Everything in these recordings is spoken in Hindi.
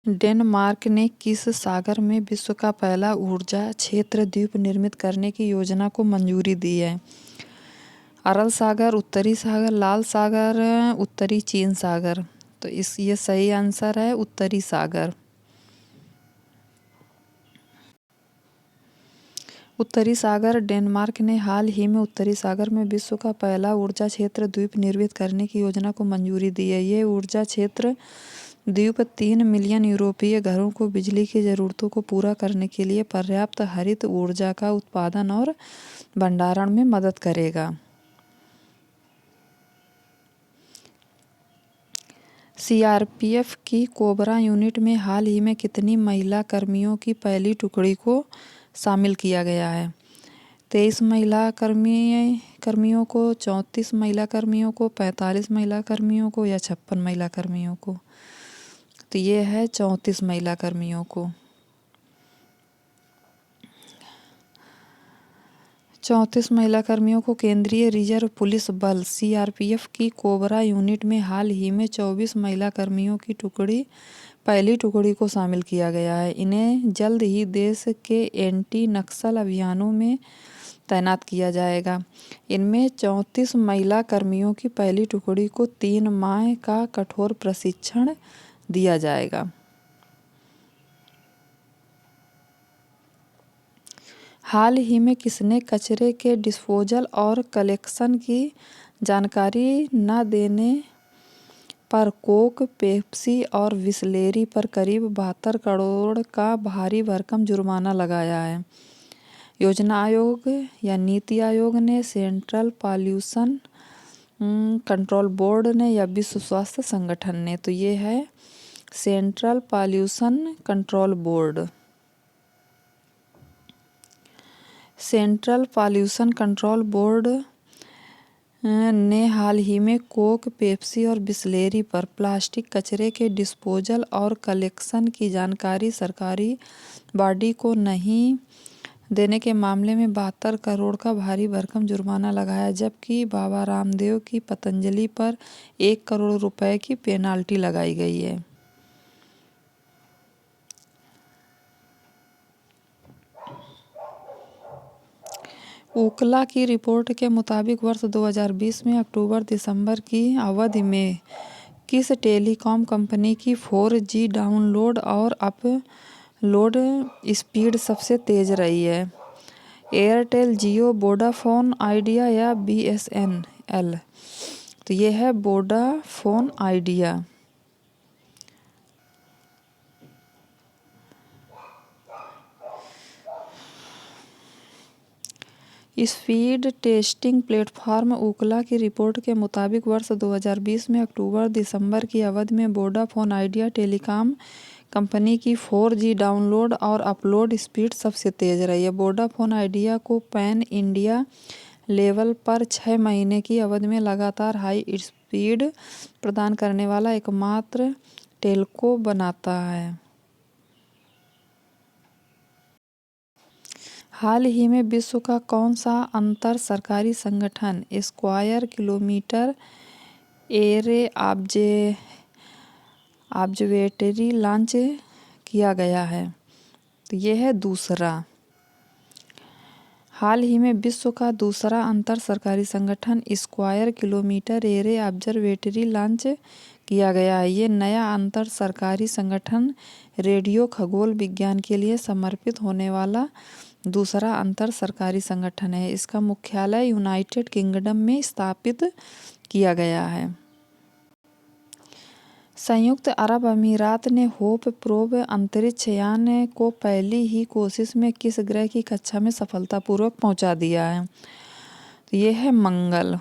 डेनमार्क ने किस सागर में विश्व का पहला ऊर्जा क्षेत्र द्वीप निर्मित करने की योजना को मंजूरी दी है? अरल सागर, उत्तरी सागर, लाल सागर, उत्तरी चीन सागर। तो ये सही आंसर है उत्तरी सागर। उत्तरी सागर। डेनमार्क ने हाल ही में उत्तरी सागर में विश्व का पहला ऊर्जा क्षेत्र द्वीप निर्मित करने की योजना को मंजूरी दी है। ये ऊर्जा क्षेत्र द्वीप 3 मिलियन यूरोपीय घरों को बिजली की ज़रूरतों को पूरा करने के लिए पर्याप्त हरित ऊर्जा का उत्पादन और भंडारण में मदद करेगा। सीआरपीएफ की कोबरा यूनिट में हाल ही में कितनी महिला कर्मियों की पहली टुकड़ी को शामिल किया गया है? 23 महिला कर्मियों को, 34 महिला कर्मियों को, 45 महिला कर्मियों को या 56 महिला कर्मियों को? तो ये है 34 महिला कर्मियों को। 34 महिला कर्मियों को केंद्रीय रिजर्व पुलिस बल सीआरपीएफ की कोबरा यूनिट में हाल ही में 24 महिला कर्मियों की पहली टुकड़ी को शामिल किया गया है। इन्हें जल्द ही देश के एंटी नक्सल अभियानों में तैनात किया जाएगा। इनमें 34 महिला कर्मियों की पहली टुकड़ी को 3 माह का कठोर प्रशिक्षण दिया जाएगा। हाल ही में किसने कचरे के डिस्पोजल और कलेक्शन की जानकारी न देने पर कोक, पेप्सी और बिसलेरी पर करीब 72 करोड़ का भारी भरकम जुर्माना लगाया है? योजना आयोग या नीति आयोग ने, सेंट्रल पॉल्यूशन कंट्रोल बोर्ड ने या विश्व स्वास्थ्य संगठन ने? तो ये है central pollution control board. Central pollution control board ने हाल ही में कोक, पेप्सी और बिसलेरी पर प्लास्टिक कचरे के डिस्पोजल और कलेक्शन की जानकारी सरकारी बॉडी को नहीं देने के मामले में 72 करोड़ का भारी भरकम जुर्माना लगाया, जबकि बाबा रामदेव की पतंजलि पर 1 करोड़ रुपए की पेनाल्टी लगाई गई है। ऊकला की रिपोर्ट के मुताबिक वर्ष 2020 में अक्टूबर-दिसंबर की अवधि में किस टेलीकॉम कंपनी की 4G डाउनलोड और अपलोड स्पीड सबसे तेज़ रही है? एयरटेल, जियो, वोडाफोन आइडिया या BSNL? तो ये है Vodafone idea. Speed testing platform Ookla की रिपोर्ट के मुताबिक वर्ष 2020 में अक्टूबर-दिसंबर की अवधि में वोडाफोन आइडिया टेलीकॉम कंपनी की 4G डाउनलोड और अपलोड स्पीड सबसे तेज़ रही है। वोडाफोन आइडिया को पैन इंडिया लेवल पर 6 महीने की अवधि में लगातार हाई स्पीड प्रदान करने वाला एकमात्र टेलको बनाता है। हाल ही में विश्व का कौन सा अंतर सरकारी संगठन square kilometre array observatory launch किया गया है? तो ये है दूसरा। हाल ही में विश्व का दूसरा अंतर सरकारी संगठन square kilometre array observatory launch किया गया है। ये नया अंतर सरकारी संगठन रेडियो खगोल विज्ञान के लिए समर्पित होने वाला दूसरा अंतर सरकारी संगठन है। इसका मुख्यालय यूनाइटेड किंगडम में स्थापित किया गया है। संयुक्त अरब अमीरात ने होप प्रोब अंतरिक्ष यान को पहली ही कोशिश में किस ग्रह की कक्षा में सफलतापूर्वक पहुंचा दिया है? तो ये है मंगल।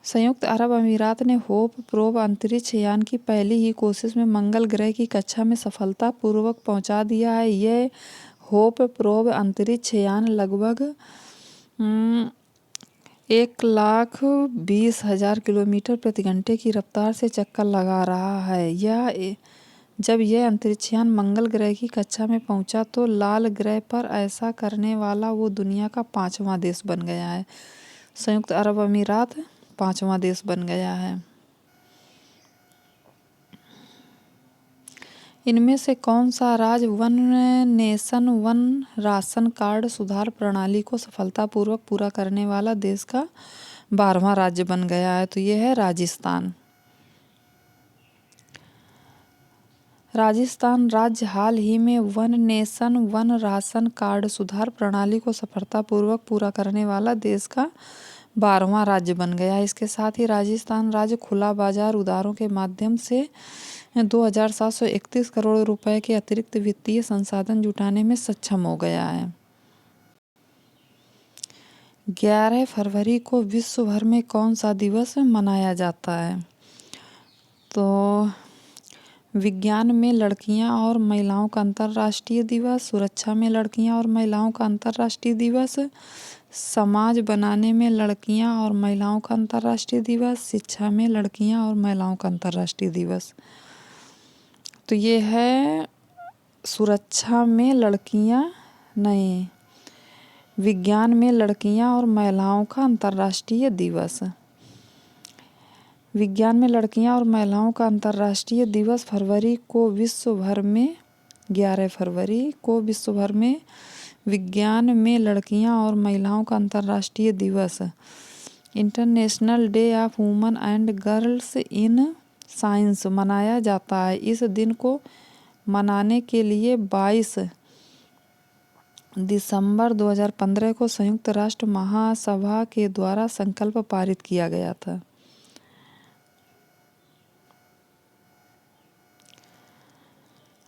संयुक्त अरब अमीरात ने होप प्रोब अंतरिक्ष यान की पहली ही कोशिश में मंगल ग्रह की कक्षा में सफलतापूर्वक पहुंचा दिया है। यह होप प्रोब अंतरिक्ष यान लगभग 1,20,000 किलोमीटर प्रति घंटे की रफ्तार से चक्कर लगा रहा है। जब यह अंतरिक्ष यान मंगल ग्रह की कक्षा में पहुंचा तो लाल ग्रह पर ऐसा करने वाला वो दुनिया का 5वां देश बन गया है। संयुक्त अरब अमीरात 5वां देश बन गया है। इनमें से कौन सा राज्य one nation one ration card सुधार प्रणाली को सफलतापूर्वक पूरा करने वाला देश का 12वां राज्य बन गया है? तो ये है राजस्थान। राजस्थान राज्य हाल ही में one nation one ration card सुधार प्रणाली को सफलतापूर्वक पूरा करने वाला देश का 12वां राज्य बन गया है। इसके साथ ही राजस्थान राज्य खुला बाजार उधारों के माध्यम से 2,731 करोड़ रुपए के अतिरिक्त वित्तीय संसाधन जुटाने में सक्षम हो गया है। 11 फरवरी को विश्व भर में कौन सा दिवस मनाया जाता है? तो विज्ञान में लड़कियां और महिलाओं का अंतर्राष्ट्रीय दिवस, सुरक्षा में लड़कियां और महिलाओं का अंतर्राष्ट्रीय दिवस, समाज बनाने में लड़कियां और महिलाओं का अंतर्राष्ट्रीय दिवस, शिक्षा में लड़कियां और महिलाओं का अंतर्राष्ट्रीय दिवस। तो ये है सुरक्षा में लड़कियां नहीं, विज्ञान में लड़कियां और महिलाओं का अंतर्राष्ट्रीय दिवस। विज्ञान में लड़कियां और महिलाओं का अंतर्राष्ट्रीय दिवस 11 फरवरी को विश्व भर में विज्ञान में लड़कियां और महिलाओं का अंतर्राष्ट्रीय दिवस, international day of women and girls in science मनाया जाता है। इस दिन को मनाने के लिए 22 दिसंबर 2015 को संयुक्त राष्ट्र महासभा के द्वारा संकल्प पारित किया गया था।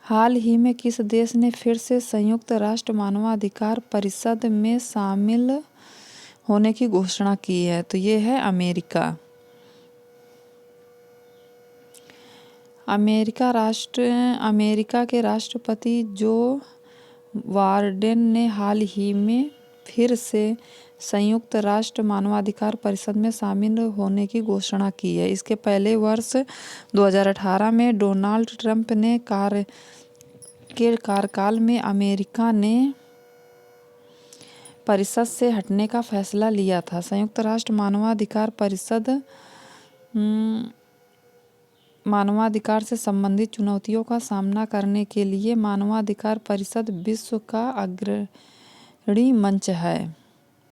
हाल ही में किस देश ने फिर से संयुक्त राष्ट्र मानवाधिकार परिषद में शामिल होने की घोषणा की है? तो ये है अमेरिका। अमेरिका के राष्ट्रपति जो बाइडेन ने हाल ही में फिर से संयुक्त राष्ट्र मानवाधिकार परिषद में शामिल होने की घोषणा की है। इसके पहले वर्ष 2018 में डोनाल्ड ट्रंप ने कार्यकाल में अमेरिका ने परिषद से हटने का फैसला लिया था। संयुक्त राष्ट्र मानवाधिकार परिषद मानवाधिकार से संबंधित चुनौतियों का सामना करने के लिए मानवाधिकार परिषद विश्व का अग्रणी मंच है।